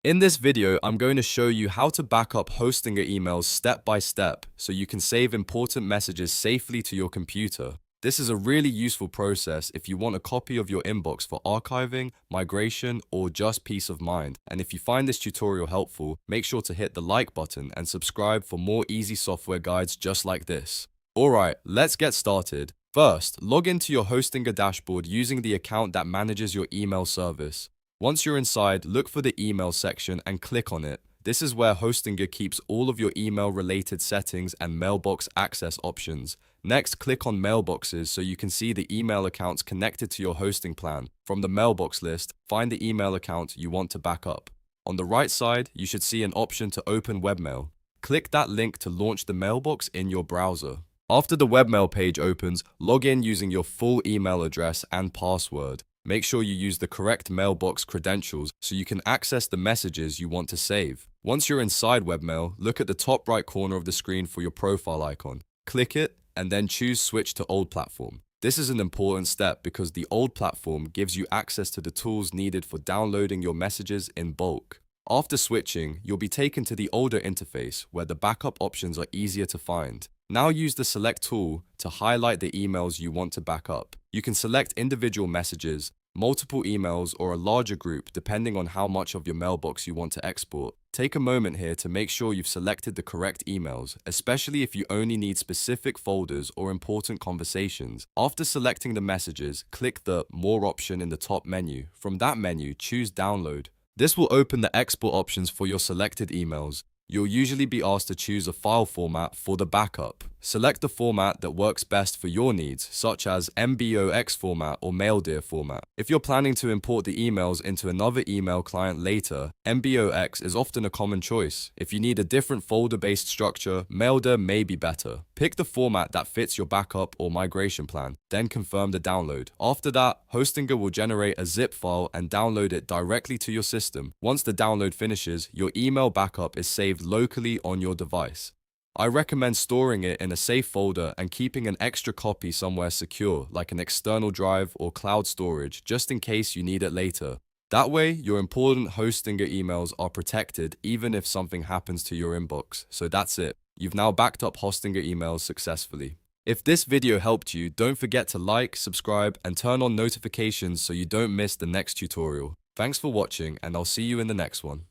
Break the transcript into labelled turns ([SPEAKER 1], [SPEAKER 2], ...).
[SPEAKER 1] In this video, I'm going to show you how to back up Hostinger emails step by step so you can save important messages safely to your computer. This is a really useful process if you want a copy of your inbox for archiving, migration, or just peace of mind. And if you find this tutorial helpful, make sure to hit the like button and subscribe for more easy software guides just like this. Alright, let's get started. First, log into your Hostinger dashboard using the account that manages your email service. Once you're inside, look for the email section and click on it. This is where Hostinger keeps all of your email-related settings and mailbox access options. Next, click on Mailboxes so you can see the email accounts connected to your hosting plan. From the Mailbox list, find the email account you want to back up. On the right side, you should see an option to open webmail. Click that link to launch the Mailbox in your browser. After the webmail page opens, log in using your full email address and password. Make sure you use the correct mailbox credentials so you can access the messages you want to save. Once you're inside webmail, look at the top right corner of the screen for your profile icon. Click it and then choose Switch to Old Platform. This is an important step because the old platform gives you access to the tools needed for downloading your messages in bulk. After switching, you'll be taken to the older interface where the backup options are easier to find. Now use the Select tool to highlight the emails you want to back up. You can select individual messages, multiple emails, or a larger group depending on how much of your mailbox you want to export. Take a moment here to make sure you've selected the correct emails, especially if you only need specific folders or important conversations. After selecting the messages, click the More option in the top menu. From that menu, choose Download. This will open the export options for your selected emails. You'll usually be asked to choose a file format for the backup. Select the format that works best for your needs, such as MBOX format or Maildir format. If you're planning to import the emails into another email client later, MBOX is often a common choice. If you need a different folder-based structure, Maildir may be better. Pick the format that fits your backup or migration plan, then confirm the download. After that, Hostinger will generate a zip file and download it directly to your system. Once the download finishes, your email backup is saved locally on your device. I recommend storing it in a safe folder and keeping an extra copy somewhere secure, like an external drive or cloud storage, just in case you need it later. That way, your important Hostinger emails are protected even if something happens to your inbox. So that's it. You've now backed up Hostinger emails successfully. If this video helped you, don't forget to like, subscribe, and turn on notifications so you don't miss the next tutorial. Thanks for watching, and I'll see you in the next one.